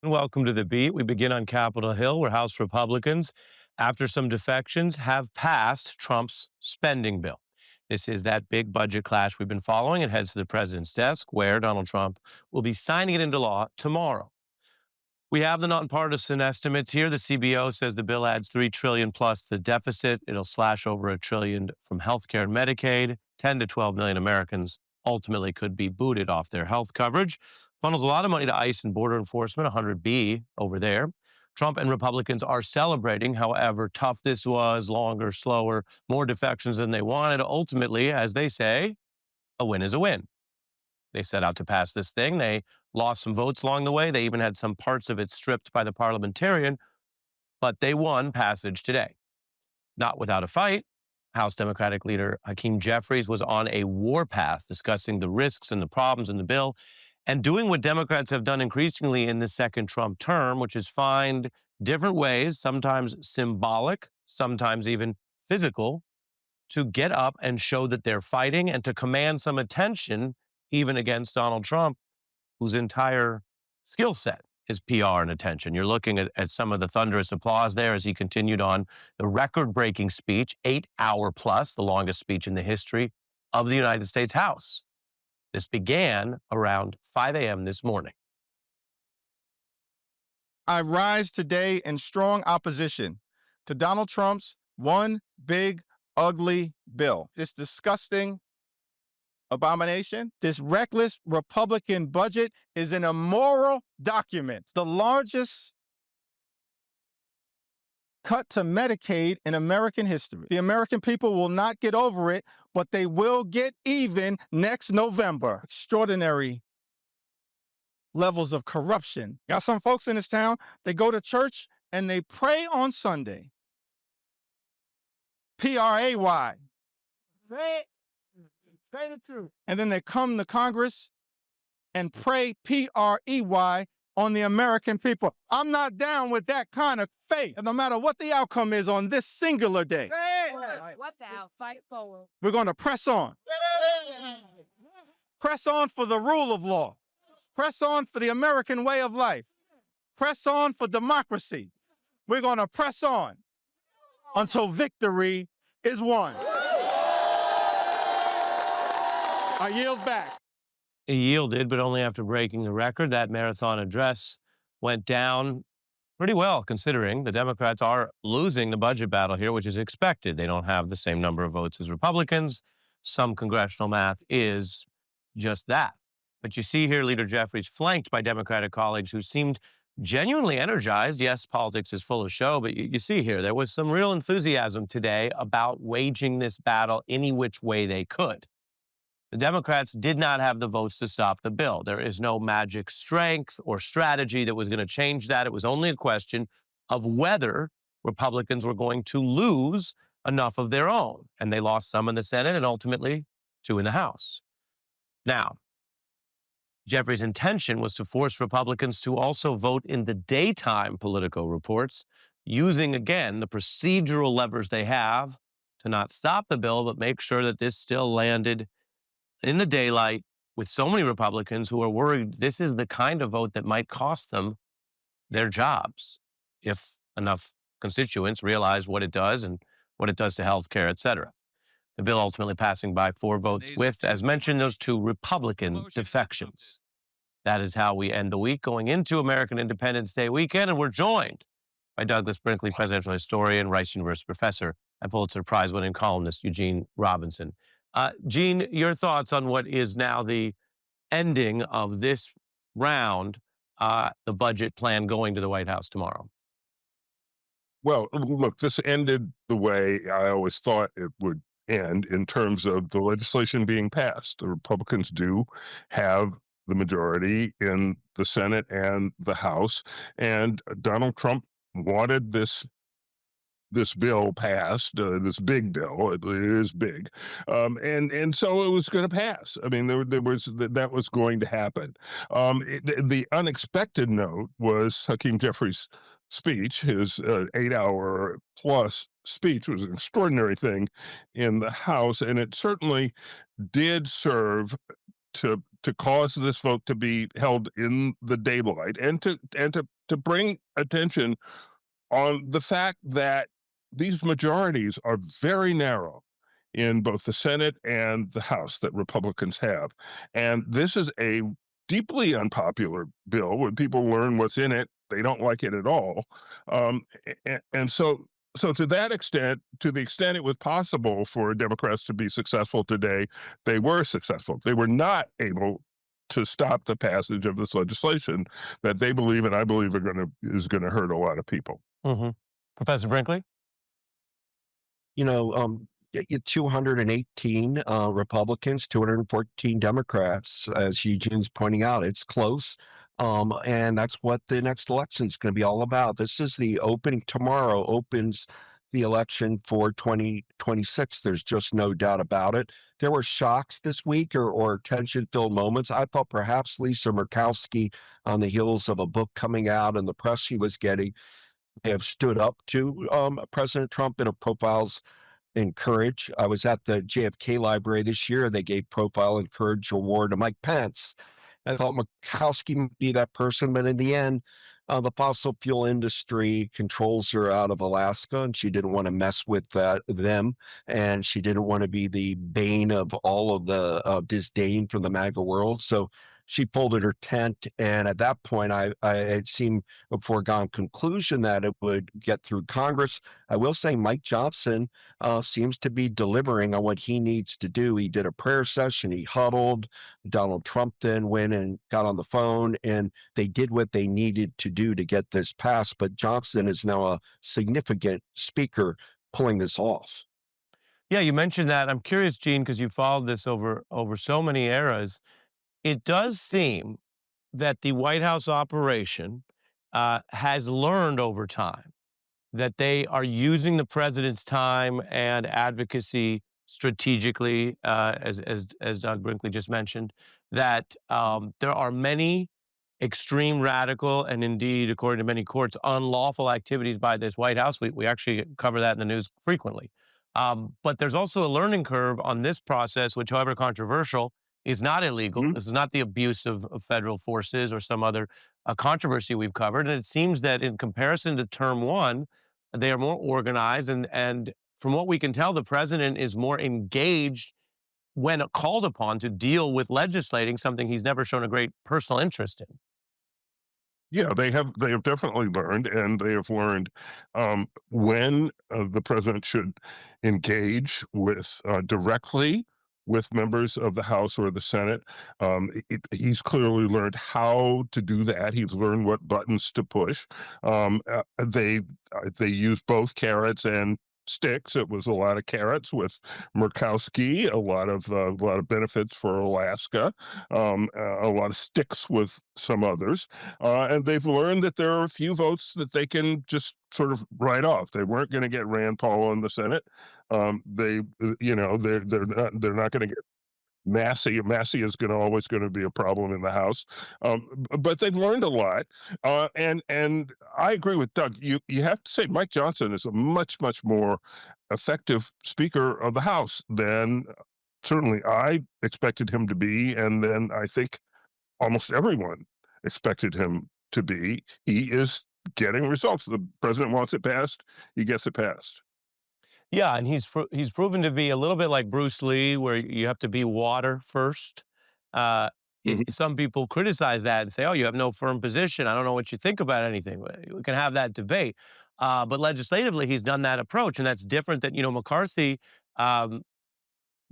Welcome to the beat. We begin on Capitol Hill, where House Republicans, after some defections, have passed Trump's spending bill. This is that big budget clash we've been following. It heads to the president's desk, where Donald Trump will be signing it into law tomorrow. We have the nonpartisan estimates here. The CBO says the bill adds 3 trillion plus the deficit. It'll slash over a trillion from healthcare and Medicaid. 10 to 12 million Americans ultimately could be booted off their health coverage. Funnels a lot of money to ICE and border enforcement, 100B over there. Trump and Republicans are celebrating however tough this was, longer, slower, more defections than they wanted. Ultimately, as they say, a win is a win. They set out to pass this thing. They lost some votes along the way. They even had some parts of it stripped by the parliamentarian, but they won passage today. Not without a fight. House Democratic leader Hakeem Jeffries was on a warpath discussing the risks and the problems in the bill and doing what Democrats have done increasingly in the second Trump term, which is find different ways, sometimes symbolic, sometimes even physical, to get up and show that they're fighting and to command some attention, even against Donald Trump, whose entire skill set is PR and attention. You're looking at some of the thunderous applause there as he continued on the record breaking speech, 8 hour plus, the longest speech in the history of the United States House. This began around 5 a.m. this morning. I rise today in strong opposition to Donald Trump's one big, ugly bill. This disgusting abomination, this reckless Republican budget is an immoral document, the largest cut to Medicaid in American history. The American people will not get over it, but they will get even next November. Extraordinary levels of corruption. Got some folks in this town, they go to church and they pray on Sunday. Pray. Say the truth. And then they come to Congress and pray prey on the American people. I'm not down with that kind of faith. And no matter what the outcome is on this singular day, What the hell? Fight forward. we're going to press on. Press on for the rule of law. Press on for the American way of life. Press on for democracy. We're going to press on until victory is won. I yield back. He yielded, but only after breaking the record. That marathon address went down pretty well, considering the Democrats are losing the budget battle here, which is expected. They don't have the same number of votes as Republicans. Some congressional math is just that. But you see here Leader Jeffries flanked by Democratic colleagues who seemed genuinely energized. Yes, politics is full of show, but you see here there was some real enthusiasm today about waging this battle any which way they could. The Democrats did not have the votes to stop the bill. There is no magic strength or strategy that was going to change that. It was only a question of whether Republicans were going to lose enough of their own. And they lost some in the Senate and ultimately 2 in the House. Now, Jeffrey's intention was to force Republicans to also vote in the daytime Politico reports, using again the procedural levers they have to not stop the bill, but make sure that this still landed in the daylight with so many Republicans who are worried this is the kind of vote that might cost them their jobs if enough constituents realize what it does and what it does to health care, et cetera. The bill ultimately passing by 4 votes with, as mentioned, those 2 Republican defections. That is how we end the week going into American Independence Day weekend. And we're joined by Douglas Brinkley, presidential historian, Rice University professor, and Pulitzer Prize winning columnist Eugene Robinson. Gene, your thoughts on what is now the ending of this round, the budget plan going to the White House tomorrow? Well, look, this ended the way I always thought it would end in terms of the legislation being passed. The Republicans do have the majority in the Senate and the House, and Donald Trump wanted this bill passed, this big bill. It is big, and so it was going to pass. I mean, there was that was going to happen. The unexpected note was Hakeem Jeffries' speech. His 8 hour plus speech was an extraordinary thing in the House, and it certainly did serve to cause this vote to be held in the daylight, and to bring attention on the fact that these majorities are very narrow in both the Senate and the House that Republicans have. And this is a deeply unpopular bill. When people learn what's in it, they don't like it at all. And so to that extent, to the extent it was possible for Democrats to be successful today, they were successful. They were not able to stop the passage of this legislation that they believe, and I believe is going to hurt a lot of people. Hmm. Professor Brinkley? 218 Republicans, 214 Democrats, as Eugene's pointing out. It's close. And that's what the next election is going to be all about. This is the opening. Tomorrow opens the election for 2026. There's just no doubt about it. There were shocks this week or tension-filled moments. I thought perhaps Lisa Murkowski, on the heels of a book coming out and the press she was getting, may have stood up to President Trump in a profiles and courage. I was at the JFK Library this year. They gave Profile and Courage Award to Mike Pence. I thought Murkowski might be that person, but in the end, the fossil fuel industry controls her out of Alaska, and she didn't want to mess with them, and she didn't want to be the bane of all of the disdain from the MAGA world. So she folded her tent, and at that point, it seemed a foregone conclusion that it would get through Congress. I will say Mike Johnson seems to be delivering on what he needs to do. He did a prayer session, he huddled. Donald Trump then went and got on the phone, and they did what they needed to do to get this passed. But Johnson is now a significant speaker pulling this off. Yeah, you mentioned that. I'm curious, Gene, because you followed this over so many eras. It does seem that the White House operation has learned over time that they are using the president's time and advocacy strategically, as Doug Brinkley just mentioned, that there are many extreme radical and indeed, according to many courts, unlawful activities by this White House. We actually cover that in the news frequently. But there's also a learning curve on this process, which, however controversial, is not illegal. Mhm. This is not the abuse of federal forces or some other controversy we've covered. And it seems that in comparison to term one, they are more organized. And from what we can tell, the president is more engaged when called upon to deal with legislating something he's never shown a great personal interest in. Yeah, they have definitely learned, and they have learned when the president should engage with directly with members of the House or the Senate. He's clearly learned how to do that. He's learned what buttons to push. They use both carrots and sticks. It was a lot of carrots with Murkowski, a lot of benefits for Alaska, a lot of sticks with some others. And they've learned that there are a few votes that they can just sort of write off. They weren't going to get Rand Paul in the Senate. They're not going to get Massey. Massey is always going to be a problem in the House. But they've learned a lot. And I agree with Doug. You have to say Mike Johnson is a much more effective Speaker of the House than certainly I expected him to be, and then I think almost everyone expected him to be. He is getting results. The president wants it passed. He gets it passed. Yeah, and he's proven to be a little bit like Bruce Lee, where you have to be water first. Mhm. Some people criticize that and say, "Oh, you have no firm position. I don't know what you think about anything." We can have that debate, but legislatively, he's done that approach, and that's different than McCarthy. Um,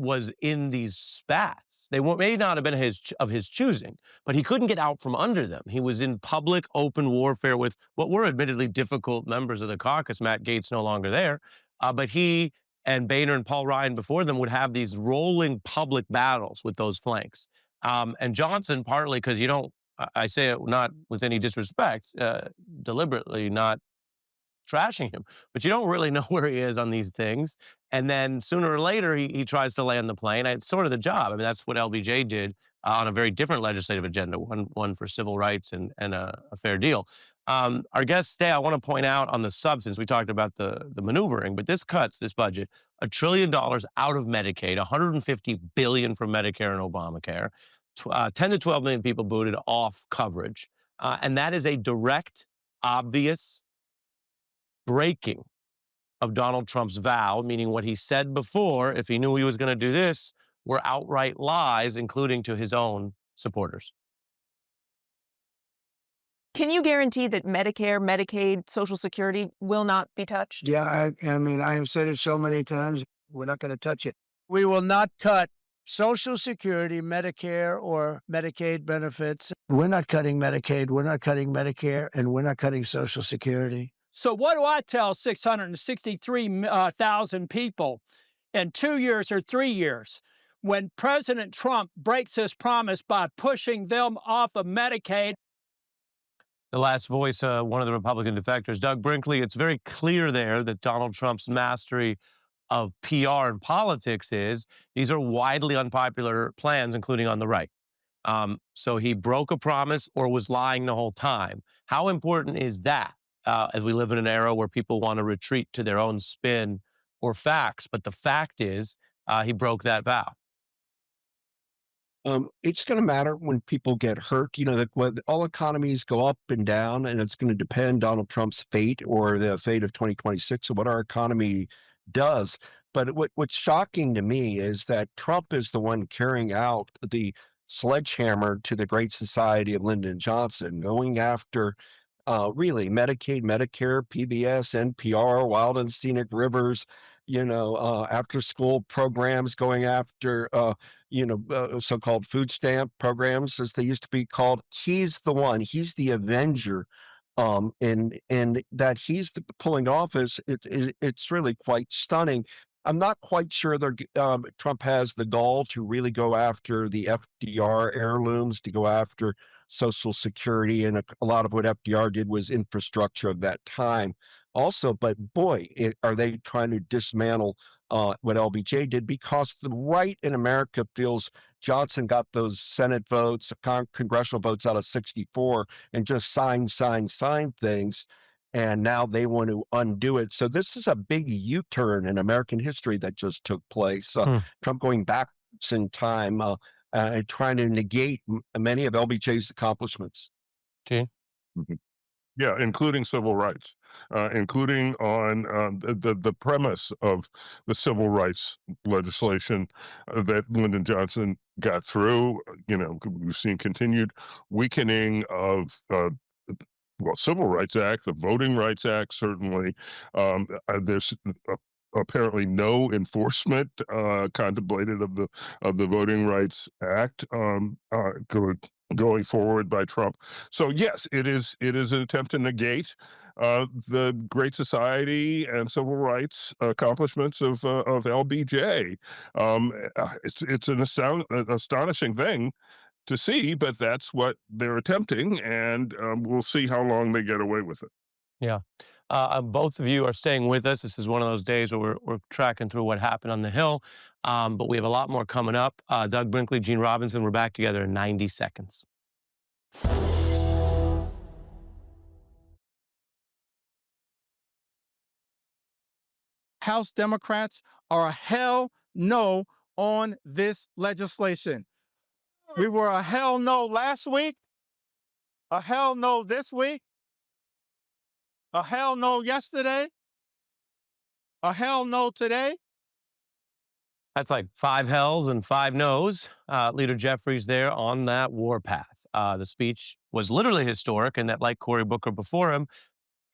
was in these spats. They may not have been of his choosing, but he couldn't get out from under them. He was in public, open warfare with what were admittedly difficult members of the caucus. Matt Gaetz no longer there, but he and Boehner and Paul Ryan before them would have these rolling public battles with those flanks. And Johnson, partly because you don't, I say it not with any disrespect, deliberately not trashing him, but you don't really know where he is on these things. And then sooner or later, he tries to land the plane. It's sort of the job. I mean, that's what LBJ did on a very different legislative agenda, one for civil rights and a fair deal. Our guests stay. I want to point out on the substance. We talked about the maneuvering, but this budget $1 trillion out of Medicaid, 150 billion from Medicare and Obamacare, 10 to 12 million people booted off coverage. And that is a direct, obvious breaking of Donald Trump's vow, meaning what he said before, if he knew he was going to do this, were outright lies, including to his own supporters. Can you guarantee that Medicare, Medicaid, Social Security will not be touched? Yeah, I mean, I have said it so many times, we're not going to touch it. We will not cut Social Security, Medicare, or Medicaid benefits. We're not cutting Medicaid, we're not cutting Medicare, and we're not cutting Social Security. So what do I tell 663,000 people in 2 years or 3 years when President Trump breaks his promise by pushing them off of Medicaid? The last voice, one of the Republican defectors, Doug Brinkley, it's very clear there that Donald Trump's mastery of PR and politics is these are widely unpopular plans, including on the right. So he broke a promise or was lying the whole time. How important is that as we live in an era where people want to retreat to their own spin or facts? But the fact is he broke that vow. It's going to matter when people get hurt. You know that when all economies go up and down, and it's going to depend on Donald Trump's fate or the fate of 2026 and what our economy does. But what's shocking to me is that Trump is the one carrying out the sledgehammer to the Great Society of Lyndon Johnson, going after really Medicaid, Medicare, PBS, NPR, Wild and Scenic Rivers, after school programs, going after, so-called food stamp programs, as they used to be called. He's the one, he's the avenger. And that he's pulling off it's really quite stunning. I'm not quite sure Trump has the gall to really go after the FDR heirlooms, to go after Social Security, and a lot of what FDR did was infrastructure of that time. Also, but boy, are they trying to dismantle what LBJ did, because the right in America feels Johnson got those Senate votes, congressional votes out of 64, and just signed things. And now they want to undo it. So this is a big U-turn in American history that just took place. Trump going backwards in time and trying to negate many of LBJ's accomplishments. Gene? Yeah, including civil rights, including on the premise of the civil rights legislation that Lyndon Johnson got through. We've seen continued weakening of Civil Rights Act, the Voting Rights Act, certainly. There's apparently no enforcement contemplated of the Voting Rights Act going forward by Trump. So yes, it is an attempt to negate the Great Society and civil rights accomplishments of LBJ. It's an astonishing thing to see, but that's what they're attempting, and we'll see how long they get away with it. Yeah. Both of you are staying with us. This is one of those days where we're tracking through what happened on the Hill, but we have a lot more coming up. Doug Brinkley, Gene Robinson, we're back together in 90 seconds. House Democrats are a hell no on this legislation. We were a hell no last week, a hell no this week, a hell no yesterday, a hell no today. That's like 5 hells and 5 no's. Leader Jeffries there on that warpath. The speech was literally historic, and that, like Cory Booker before him,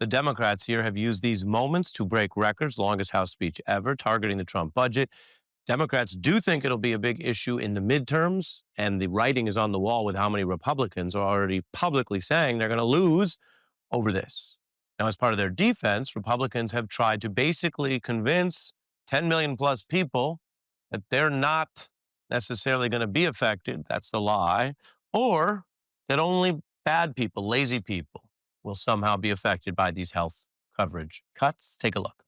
the Democrats here have used these moments to break records, longest House speech ever, targeting the Trump budget. Democrats do think it'll be a big issue in the midterms, and the writing is on the wall with how many Republicans are already publicly saying they're going to lose over this. Now, as part of their defense, Republicans have tried to basically convince 10 million plus people that they're not necessarily going to be affected. That's the lie. Or that only bad people, lazy people, will somehow be affected by these health coverage cuts. Take a look.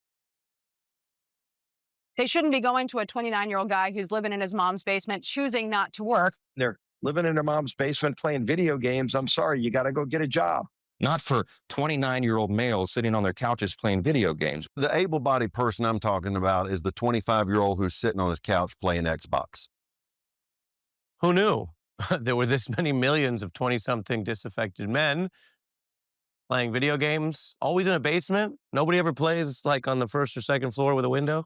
They shouldn't be going to a 29-year-old guy who's living in his mom's basement, choosing not to work. They're living in their mom's basement playing video games. I'm sorry, you got to go get a job. Not for 29-year-old males sitting on their couches playing video games. The able-bodied person I'm talking about is the 25-year-old who's sitting on his couch playing Xbox. Who knew? there were this many millions of 20-something disaffected men playing video games, always in a basement. Nobody ever plays like on the first or second floor with a window.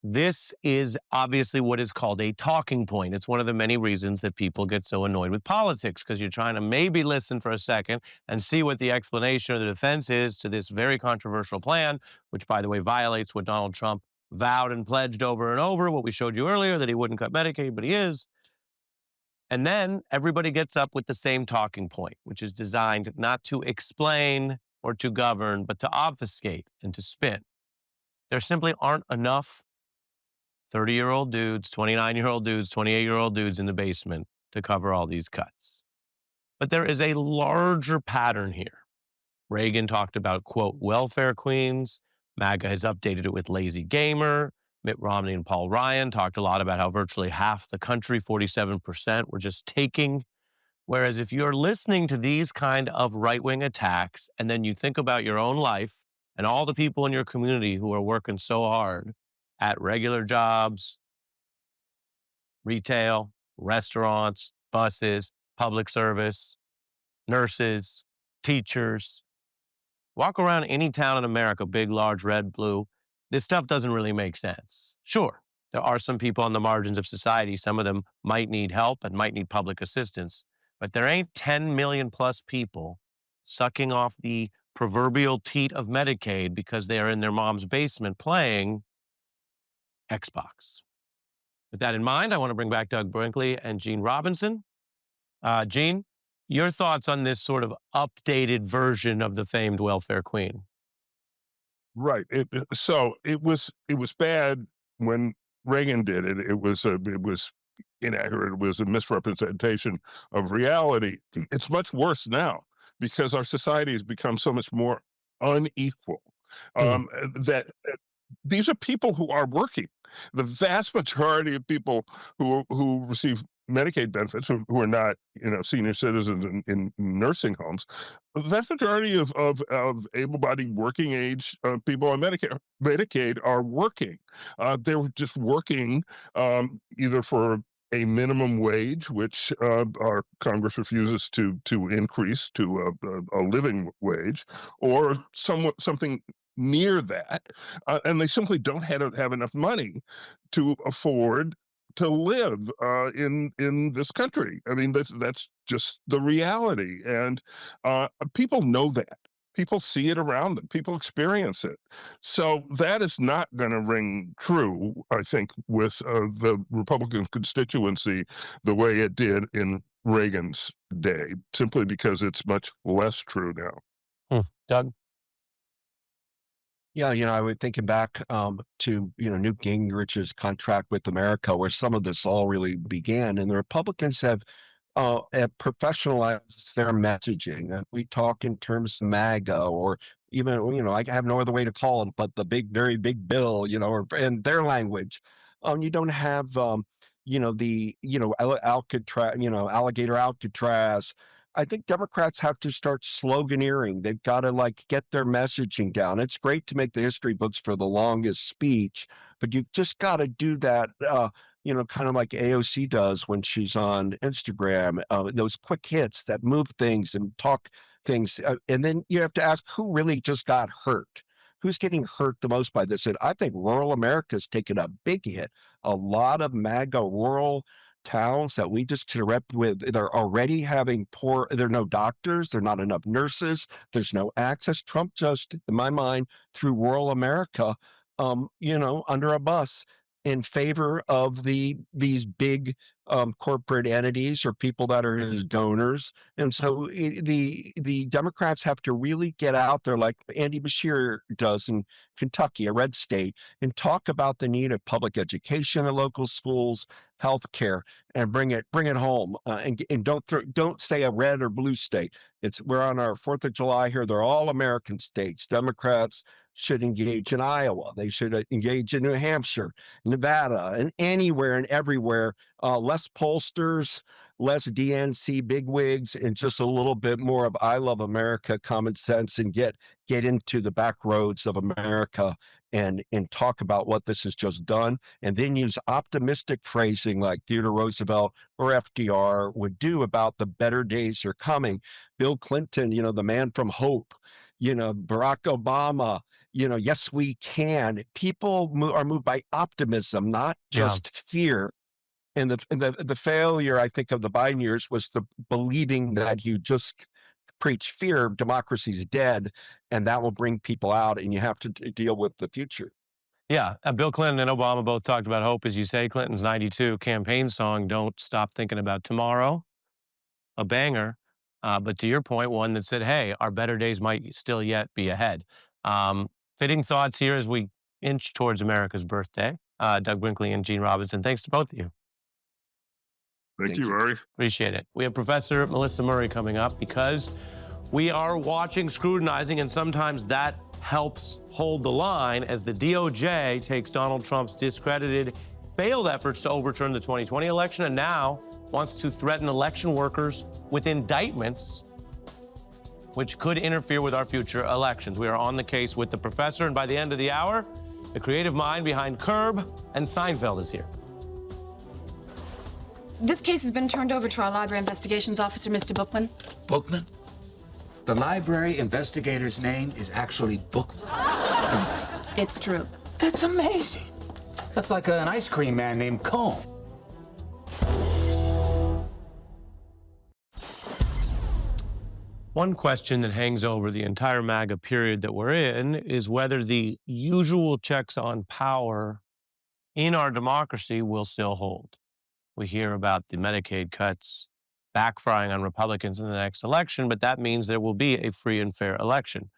This is obviously what is called a talking point. It's one of the many reasons that people get so annoyed with politics, because you're trying to maybe listen for a second and see what the explanation or the defense is to this very controversial plan, which, by the way, violates what Donald Trump vowed and pledged over and over, what we showed you earlier, that he wouldn't cut Medicaid, but he is. And then everybody gets up with the same talking point, which is designed not to explain or to govern, but to obfuscate and to spin. There simply aren't enough 30-year-old dudes, 29-year-old dudes, 28-year-old dudes in the basement to cover all these cuts. But there is a larger pattern here. Reagan talked about, quote, welfare queens. MAGA has updated it with lazy gamer. Mitt Romney and Paul Ryan talked a lot about how virtually half the country, 47%, were just taking. Whereas if you're listening to these kind of right-wing attacks, and then you think about your own life and all the people in your community who are working so hard at regular jobs, retail, restaurants, buses, public service, nurses, teachers, walk around any town in America, big, large, red, blue. This stuff doesn't really make sense. Sure, there are some people on the margins of society. Some of them might need help and might need public assistance, but there ain't 10 million plus people sucking off the proverbial teat of Medicaid because they are in their mom's basement playing Xbox. With that in mind, I want to bring back Doug Brinkley and Gene Robinson. Gene, your thoughts on this sort of updated version of the famed welfare queen? Right. So it was bad when Reagan did it. It was inaccurate. It was a misrepresentation of reality. It's much worse now because our society has become so much more unequal. That these are people who are working. The vast majority of people who receive Medicaid benefits, who are not, senior citizens in nursing homes, the vast majority of able-bodied working age people on Medicaid are working. They were just working either for a minimum wage, which our Congress refuses to increase to a living wage, or something near that, and they simply don't have enough money to afford to live in this country. I mean, that's just the reality, and people know that. People see it around them. People experience it. So that is not going to ring true, I think, with the Republican constituency the way it did in Reagan's day, simply because it's much less true now. Doug? Yeah, I was thinking back to, Newt Gingrich's contract with America, where some of this all really began. And the Republicans have professionalized their messaging. We talk in terms of MAGA, or even, I have no other way to call it, but the big, very big bill, or in their language. You don't have, Alcatraz, alligator Alcatraz. I think Democrats have to start sloganeering. They've got to get their messaging down. It's great to make the history books for the longest speech, but you've just got to do that, kind of like AOC does when she's on Instagram, those quick hits that move things and talk things. And then you have to ask who really just got hurt. Who's getting hurt the most by this? And I think rural America's taken a big hit. A lot of MAGA rural towns that we just connect with, they're already having there are no doctors, there are not enough nurses, there's no access. Trump just, in my mind, threw rural America, under a bus in favor of these big corporate entities or people that are his donors. And so the Democrats have to really get out there like Andy Beshear does in Kentucky, a red state, and talk about the need of public education in local schools, healthcare, and bring it home. And don't say a red or blue state. We're on our 4th of July here. They're all American states. Democrats should engage in Iowa. They should engage in New Hampshire, Nevada, and anywhere and everywhere. Less pollsters, less DNC bigwigs, and just a little bit more of I love America common sense, and get into the back roads of America and talk about what this has just done, and then use optimistic phrasing like Theodore Roosevelt or FDR would do about the better days are coming. Bill Clinton, the man from hope, Barack Obama, yes, we can. People are moved by optimism, not just fear. And the failure, I think, of the Biden years was the believing that you just preach fear, democracy's dead, and that will bring people out, and you have to deal with the future. Yeah, Bill Clinton and Obama both talked about hope, as you say. Clinton's 92 campaign song, Don't Stop Thinking About Tomorrow, a banger. But to your point, one that said, hey, our better days might still yet be ahead. Fitting thoughts here as we inch towards America's birthday. Doug Brinkley and Gene Robinson, thanks to both of you. Thank you, Murray. Appreciate it. We have Professor Melissa Murray coming up because we are watching, scrutinizing, and sometimes that helps hold the line as the DOJ takes Donald Trump's discredited, failed efforts to overturn the 2020 election and now wants to threaten election workers with indictments which could interfere with our future elections. We are on the case with the professor, and by the end of the hour, the creative mind behind Curb and Seinfeld is here. This case has been turned over to our library investigations officer, Mr. Bookman. Bookman? The library investigator's name is actually Bookman. It's true. That's amazing. That's like an ice cream man named Cone. One question that hangs over the entire MAGA period that we're in is whether the usual checks on power in our democracy will still hold. We hear about the Medicaid cuts backfiring on Republicans in the next election, but that means there will be a free and fair election,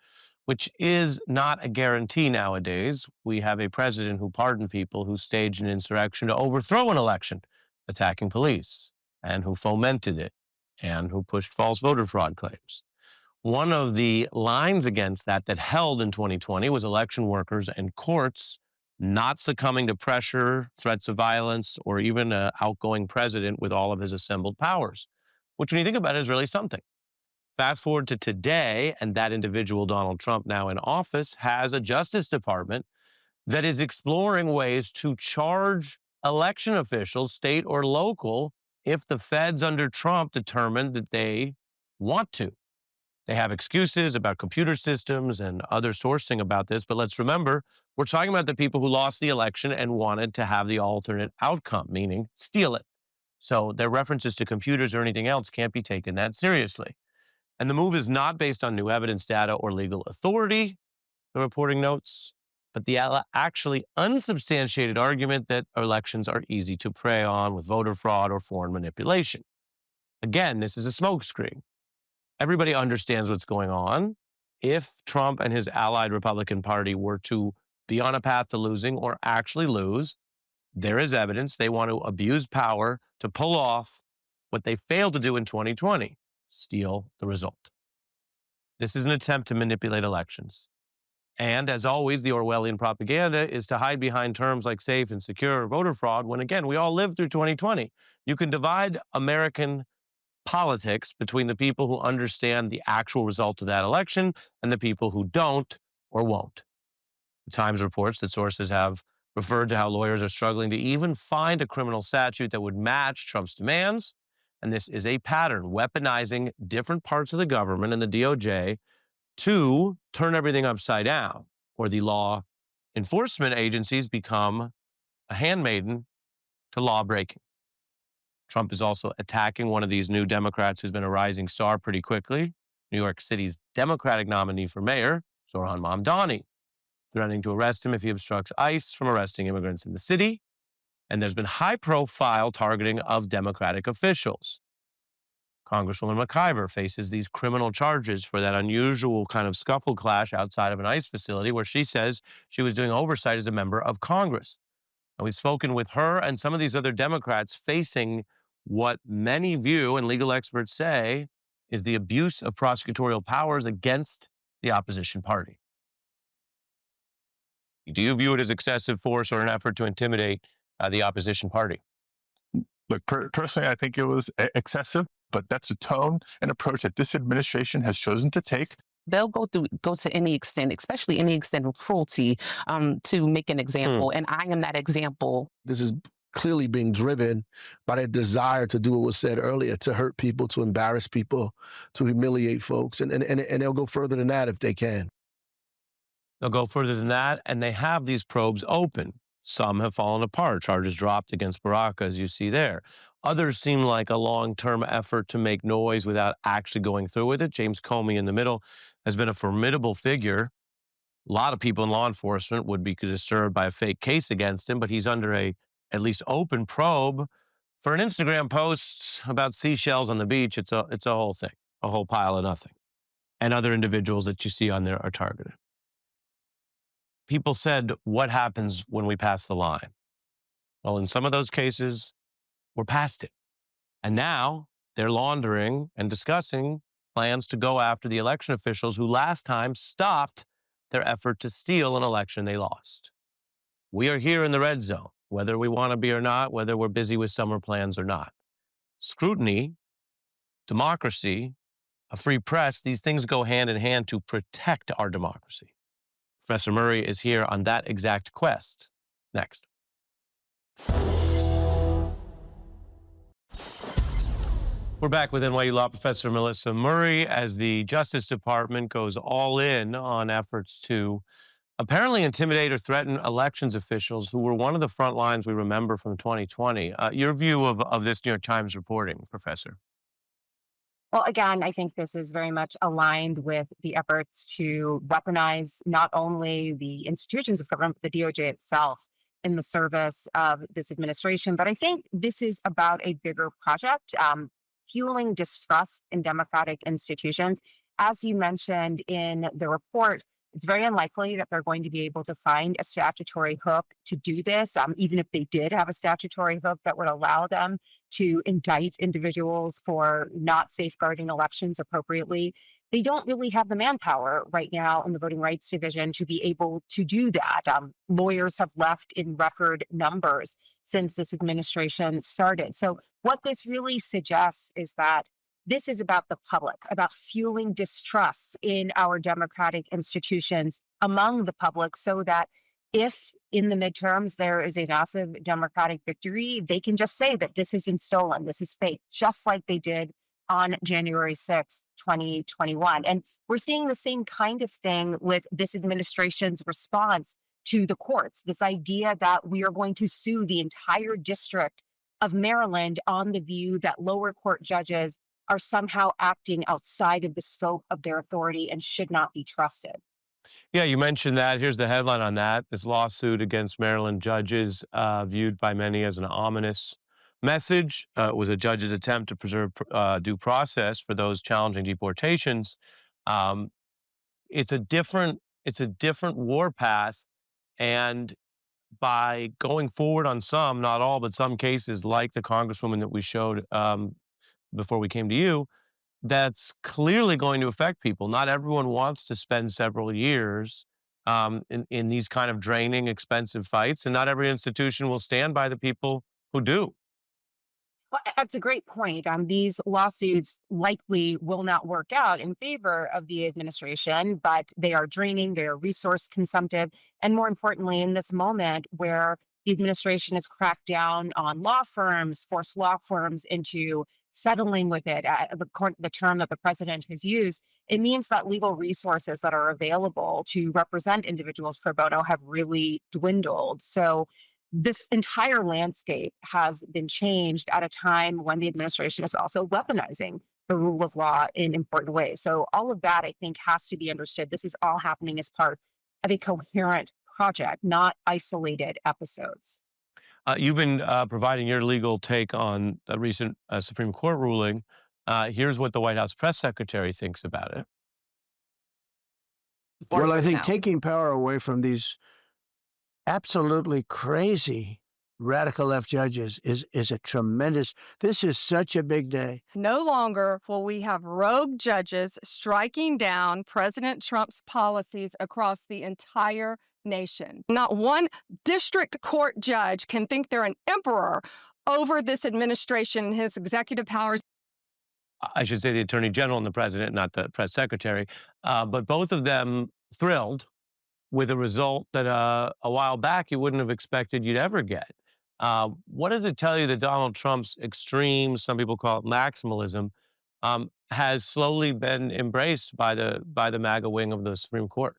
which is not a guarantee nowadays. We have a president who pardoned people who staged an insurrection to overthrow an election, attacking police, and who fomented it, and who pushed false voter fraud claims. One of the lines against that held in 2020 was election workers and courts not succumbing to pressure, threats of violence, or even an outgoing president with all of his assembled powers, which when you think about it is really something. Fast forward to today, and that individual, Donald Trump, now in office, has a Justice Department that is exploring ways to charge election officials, state or local, if the feds under Trump determine that they want to. They have excuses about computer systems and other sourcing about this, but let's remember, we're talking about the people who lost the election and wanted to have the alternate outcome, meaning steal it. So their references to computers or anything else can't be taken that seriously. And the move is not based on new evidence, data, or legal authority, the reporting notes, but the actually unsubstantiated argument that elections are easy to prey on with voter fraud or foreign manipulation. Again, this is a smokescreen. Everybody understands what's going on. If Trump and his allied Republican Party were to be on a path to losing or actually lose, there is evidence they want to abuse power to pull off what they failed to do in 2020, steal the result. This is an attempt to manipulate elections. And as always, the Orwellian propaganda is to hide behind terms like safe and secure or voter fraud when, again, we all lived through 2020. You can divide American politics between the people who understand the actual result of that election and the people who don't or won't. The Times reports that sources have referred to how lawyers are struggling to even find a criminal statute that would match Trump's demands. And this is a pattern, weaponizing different parts of the government and the DOJ to turn everything upside down, or the law enforcement agencies become a handmaiden to law breaking. Trump is also attacking one of these new Democrats who's been a rising star pretty quickly, New York City's Democratic nominee for mayor, Zohran Mamdani, threatening to arrest him if he obstructs ICE from arresting immigrants in the city. And there's been high-profile targeting of Democratic officials. Congresswoman McIver faces these criminal charges for that unusual kind of scuffle clash outside of an ICE facility where she says she was doing oversight as a member of Congress. And we've spoken with her and some of these other Democrats facing what many view and legal experts say is the abuse of prosecutorial powers against the opposition party. Do you view it as excessive force or an effort to intimidate the opposition party? Look, personally, I think it was excessive, but that's the tone and approach that this administration has chosen to take. They'll go to any extent, especially any extent of cruelty, to make an example. And I am that example. This is clearly being driven by that desire to do what was said earlier, to hurt people, to embarrass people, to humiliate folks. And they'll go further than that if they can. They'll go further than that, and they have these probes open. Some have fallen apart, charges dropped against Baraka, as you see there. Others seem like a long-term effort to make noise without actually going through with it. James Comey in the middle has been a formidable figure. A lot of people in law enforcement would be disturbed by a fake case against him, but he's under a at least open probe for an Instagram post about seashells on the beach. It's a whole thing, a whole pile of nothing. And other individuals that you see on there are targeted. People said, what happens when we pass the line? Well, in some of those cases, we're past it. And now they're laundering and discussing plans to go after the election officials who last time stopped their effort to steal an election they lost. We are here in the red zone, whether we want to be or not, whether we're busy with summer plans or not. Scrutiny, democracy, a free press, these things go hand in hand to protect our democracy. Professor Murray is here on that exact quest. Next. We're back with NYU Law Professor Melissa Murray as the Justice Department goes all in on efforts to apparently intimidate or threaten elections officials who were one of the front lines we remember from 2020. Your view of this New York Times reporting, Professor? Well, again, I think this is very much aligned with the efforts to weaponize not only the institutions of government, but the DOJ itself in the service of this administration. But I think this is about a bigger project, fueling distrust in democratic institutions. As you mentioned in the report, it's very unlikely that they're going to be able to find a statutory hook to do this, even if they did have a statutory hook that would allow them to indict individuals for not safeguarding elections appropriately. They don't really have the manpower right now in the Voting Rights Division to be able to do that. Lawyers have left in record numbers since this administration started. So what this really suggests is that this is about the public, about fueling distrust in our democratic institutions among the public, so that if in the midterms there is a massive Democratic victory, they can just say that this has been stolen, this is fake, just like they did on January 6th, 2021. And we're seeing the same kind of thing with this administration's response to the courts, this idea that we are going to sue the entire district of Maryland on the view that lower court judges are somehow acting outside of the scope of their authority and should not be trusted. Yeah, you mentioned that. Here's the headline on that. This lawsuit against Maryland judges, viewed by many as an ominous message. It was a judge's attempt to preserve due process for those challenging deportations. It's a different warpath, and by going forward on some, not all, but some cases, like the Congresswoman that we showed before we came to you, that's clearly going to affect people. Not everyone wants to spend several years in these kind of draining, expensive fights, and not every institution will stand by the people who do. Well, that's a great point. These lawsuits likely will not work out in favor of the administration, but they are draining, they are resource consumptive, and more importantly, in this moment where the administration has cracked down on law firms, forced law firms into settling with it, the term that the president has used, it means that legal resources that are available to represent individuals pro bono have really dwindled. So this entire landscape has been changed at a time when the administration is also weaponizing the rule of law in important ways. So all of that, I think, has to be understood. This is all happening as part of a coherent project, not isolated episodes. You've been providing your legal take on a recent Supreme Court ruling. Here's what the White House press secretary thinks about it. Well, I think taking power away from these absolutely crazy radical left judges is a tremendous, this is such a big day. No longer will we have rogue judges striking down President Trump's policies across the entire nation. Not one district court judge can think they're an emperor over this administration and his executive powers. I should say the Attorney General and the President, not the Press Secretary, but both of them thrilled with a result that a while back you wouldn't have expected you'd ever get. What does it tell you that Donald Trump's extreme, some people call it maximalism, has slowly been embraced by the MAGA wing of the Supreme Court?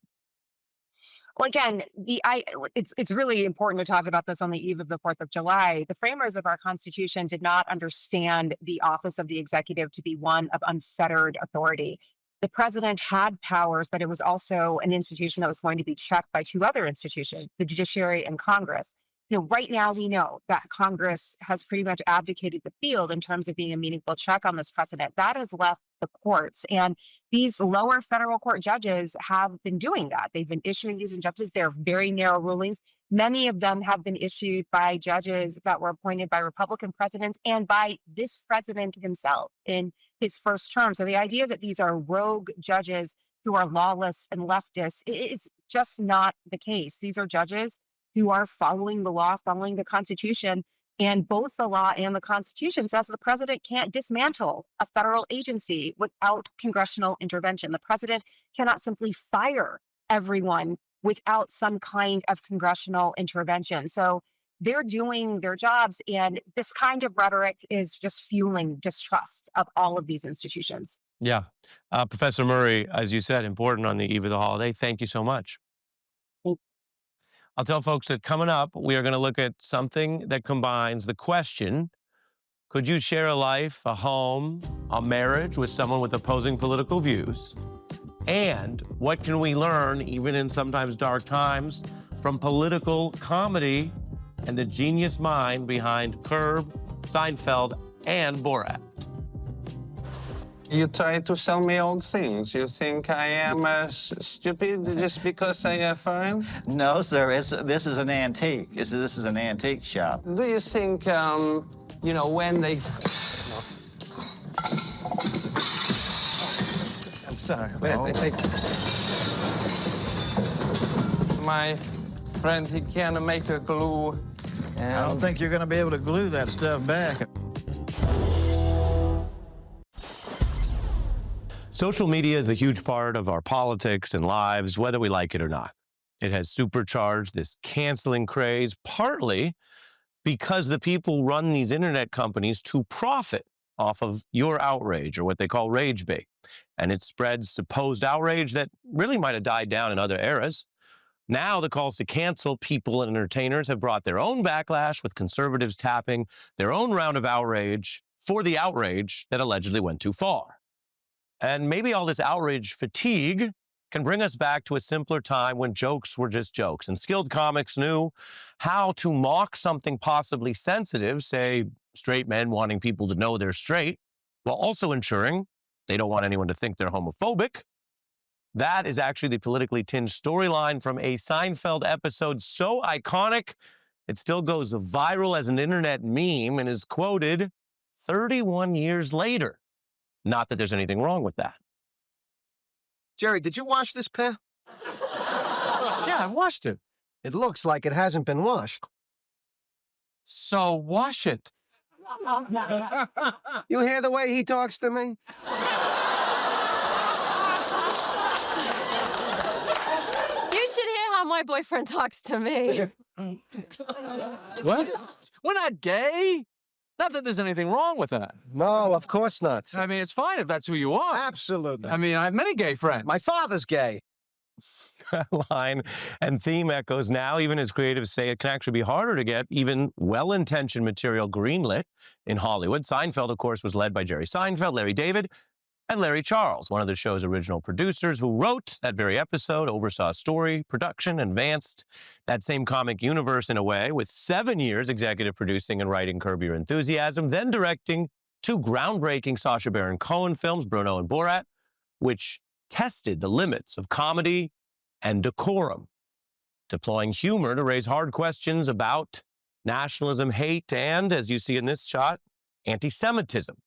Well, again, it's really important to talk about this on the eve of the 4th of July. The framers of our Constitution did not understand the office of the executive to be one of unfettered authority. The president had powers, but it was also an institution that was going to be checked by two other institutions, the judiciary and Congress. Right now we know that Congress has pretty much abdicated the field in terms of being a meaningful check on this president. That has left the courts. And these lower federal court judges have been doing that. They've been issuing these injunctions. They're very narrow rulings. Many of them have been issued by judges that were appointed by Republican presidents and by this president himself in his first term. So the idea that these are rogue judges who are lawless and leftist is just not the case. These are judges who are following the law, following the Constitution, and both the law and the Constitution says the president can't dismantle a federal agency without congressional intervention. The president cannot simply fire everyone without some kind of congressional intervention. So they're doing their jobs, and this kind of rhetoric is just fueling distrust of all of these institutions. Yeah. Professor Murray, as you said, important on the eve of the holiday. Thank you so much. I'll tell folks that coming up, we are going to look at something that combines the question, could you share a life, a home, a marriage with someone with opposing political views? And what can we learn, even in sometimes dark times, from political comedy and the genius mind behind Curb, Seinfeld, and Borat? You try to sell me old things. You think I am stupid just because I affirm? No, sir. This is an antique. This is an antique shop. Do you think, when they... I'm sorry. My friend, he can make a glue. And... I don't think you're going to be able to glue that stuff back. Social media is a huge part of our politics and lives, whether we like it or not. It has supercharged this canceling craze, partly because the people run these internet companies to profit off of your outrage, or what they call rage bait. And it spreads supposed outrage that really might have died down in other eras. Now the calls to cancel people and entertainers have brought their own backlash, with conservatives tapping their own round of outrage for the outrage that allegedly went too far. And maybe all this outrage fatigue can bring us back to a simpler time when jokes were just jokes, and skilled comics knew how to mock something possibly sensitive, say straight men wanting people to know they're straight, while also ensuring they don't want anyone to think they're homophobic. That is actually the politically tinged storyline from a Seinfeld episode so iconic, it still goes viral as an internet meme and is quoted 31 years later. Not that there's anything wrong with that. Jerry, did you wash this pair? Yeah, I washed it. It looks like it hasn't been washed. So wash it. You hear the way he talks to me? You should hear how my boyfriend talks to me. What? We're not gay. Not that there's anything wrong with that. No, of course not. I mean, it's fine if that's who you are. Absolutely. I mean, I have many gay friends. My father's gay. That line and theme echoes now, even as creatives say it can actually be harder to get even well-intentioned material greenlit in Hollywood. Seinfeld, of course, was led by Jerry Seinfeld, Larry David, and Larry Charles, one of the show's original producers, who wrote that very episode, oversaw story, production, advanced that same comic universe in a way, with 7 years executive producing and writing Curb Your Enthusiasm, then directing two groundbreaking Sacha Baron Cohen films, Bruno and Borat, which tested the limits of comedy and decorum, deploying humor to raise hard questions about nationalism, hate, and, as you see in this shot, anti-Semitism,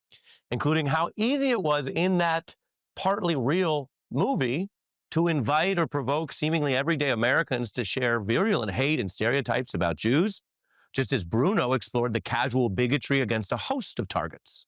including how easy it was in that partly real movie to invite or provoke seemingly everyday Americans to share virulent hate and stereotypes about Jews, just as Bruno explored the casual bigotry against a host of targets.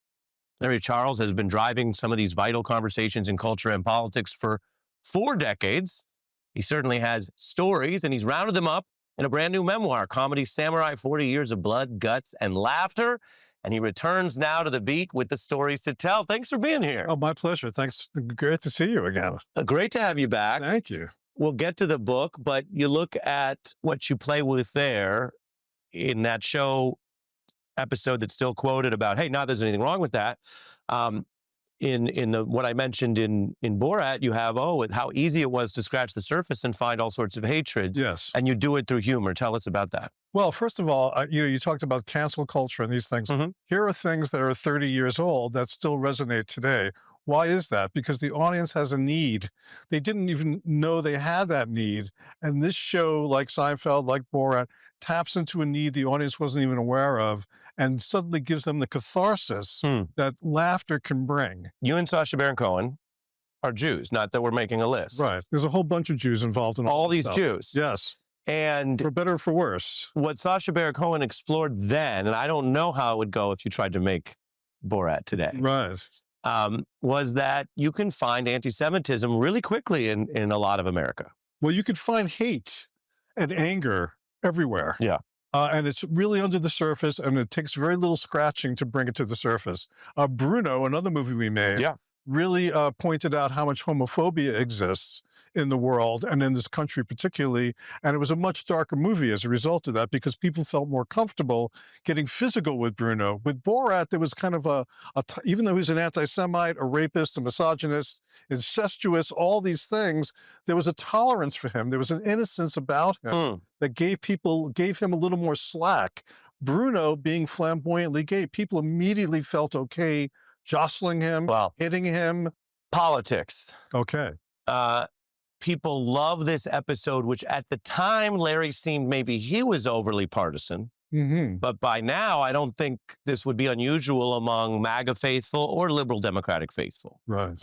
Larry Charles has been driving some of these vital conversations in culture and politics for 4 decades. He certainly has stories, and he's rounded them up in a brand new memoir, Comedy Samurai, 40 Years of Blood, Guts, and Laughter. And he returns now to the beat with the stories to tell. Thanks for being here. Oh, my pleasure. Thanks. Great to see you again. Great to have you back. Thank you. We'll get to the book, but you look at what you play with there in that show episode that's still quoted about, hey, not there's anything wrong with that. In the what I mentioned in Borat, you have how easy it was to scratch the surface and find all sorts of hatred. Yes, and you do it through humor. Tell us about that. Well, first of all, you talked about cancel culture and these things. Here are things that are 30 years old that still resonate today. Why is that? Because the audience has a need. They didn't even know they had that need. And this show, like Seinfeld, like Borat, taps into a need the audience wasn't even aware of and suddenly gives them the catharsis that laughter can bring. You and Sacha Baron Cohen are Jews, not that we're making a list. Right. There's a whole bunch of Jews involved in all these stuff. Jews. Yes. And for better or for worse. What Sacha Baron Cohen explored then, and I don't know how it would go if you tried to make Borat today. Right. Was that you can find anti-Semitism really quickly in a lot of America. Well, you can find hate and anger everywhere. Yeah. And it's really under the surface, and it takes very little scratching to bring it to the surface. Bruno, another movie we made, really pointed out how much homophobia exists in the world and in this country particularly. And it was a much darker movie as a result of that because people felt more comfortable getting physical with Bruno. With Borat, there was kind of even though he's an anti-Semite, a rapist, a misogynist, incestuous, all these things, there was a tolerance for him. There was an innocence about him that gave him a little more slack. Bruno, being flamboyantly gay, people immediately felt okay jostling him, hitting him. Politics. Okay. People love this episode, which at the time, Larry seemed maybe he was overly partisan. But by now, I don't think this would be unusual among MAGA faithful or liberal Democratic faithful. Right.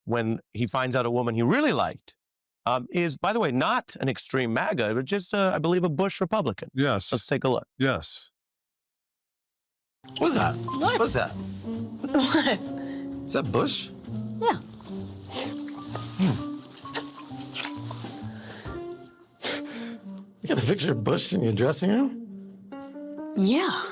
When he finds out a woman he really liked is, by the way, not an extreme MAGA, but just, I believe, a Bush Republican. Yes. Let's take a look. Yes. What's that? What? What's that? What? Is that Bush? Yeah. You got a picture of Bush in your dressing room? Yeah.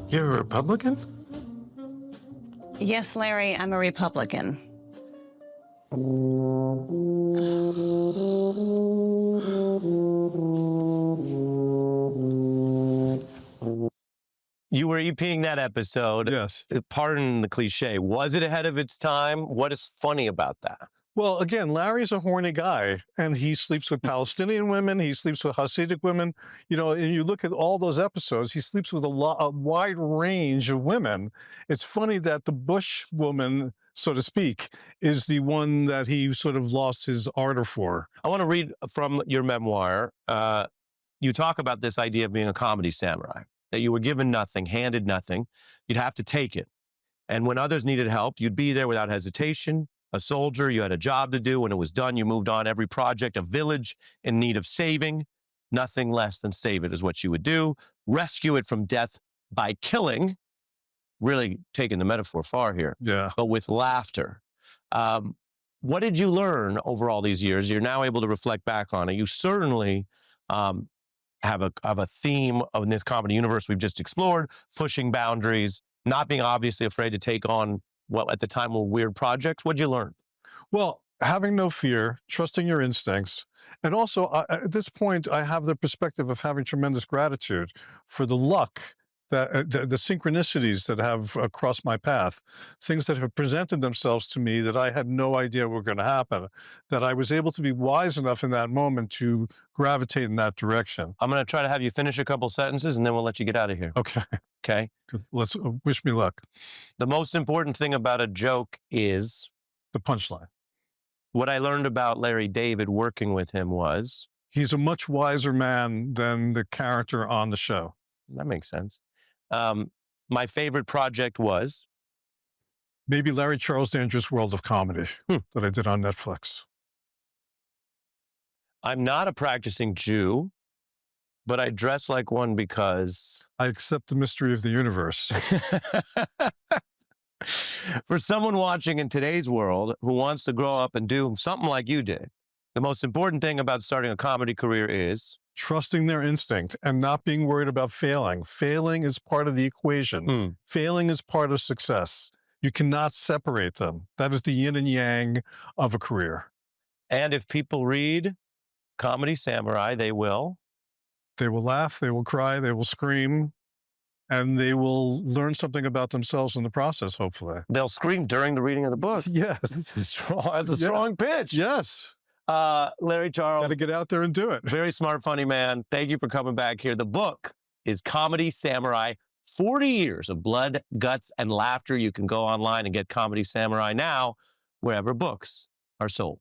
You're a Republican? Yes, Larry, I'm a Republican. You were EPing that episode. Yes. Pardon the cliche. Was it ahead of its time? What is funny about that? Well, again, Larry's a horny guy, and he sleeps with Palestinian women. He sleeps with Hasidic women. You know, and you look at all those episodes, he sleeps with a wide range of women. It's funny that the Bush woman, so to speak, is the one that he sort of lost his ardor for. I want to read from your memoir. You talk about this idea of being a comedy samurai, that you were given nothing, handed nothing. You'd have to take it. And when others needed help, you'd be there without hesitation. A soldier, you had a job to do. When it was done, you moved on. Every project, a village in need of saving, nothing less than save it is what you would do. Rescue it from death by killing, really taking the metaphor far here, but with laughter. What did you learn over all these years? You're now able to reflect back on it. You certainly have a theme of this comedy universe we've just explored, pushing boundaries, not being obviously afraid to take on what at the time were weird projects. What'd you learn? Well, having no fear, trusting your instincts. And also, at this point, I have the perspective of having tremendous gratitude for the luck, that the synchronicities that have crossed my path, things that have presented themselves to me that I had no idea were going to happen, that I was able to be wise enough in that moment to gravitate in that direction. I'm going to try to have you finish a couple sentences, and then we'll let you get out of here. Okay. Okay? Let's wish me luck. The most important thing about a joke is? The punchline. What I learned about Larry David working with him was? He's a much wiser man than the character on the show. That makes sense. My favorite project was Maybe Larry Charles' Dangerous World of Comedy that I did on Netflix. I'm not a practicing Jew, but I dress like one because I accept the mystery of the universe. for someone watching in today's world who wants to grow up and do something like you did, the most important thing about starting a comedy career is trusting their instinct and not being worried about failing. Failing is part of the equation. Failing is part of success. You cannot separate them. That is the yin and yang of a career. And if people read Comedy Samurai, they will laugh, they will cry, they will scream, and they will learn something about themselves in the process, hopefully. They'll scream during the reading of the book. Yes. That's a strong pitch. Yes. Larry Charles. Got to get out there and do it. Very smart, funny man. Thank you for coming back here. The book is Comedy Samurai, 40 Years of Blood, Guts, and Laughter. You can go online and get Comedy Samurai now, wherever books are sold.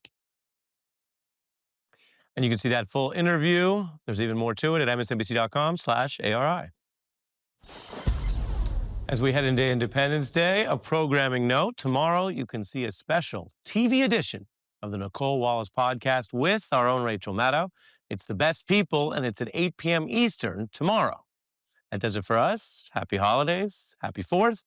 And you can see that full interview. There's even more to it at msnbc.com/ARI. As we head into Independence Day, a programming note. Tomorrow, you can see a special TV edition of the Nicole Wallace podcast with our own Rachel Maddow. It's The Best People, and it's at 8 p.m. Eastern tomorrow. That does it for us. Happy holidays. Happy 4th.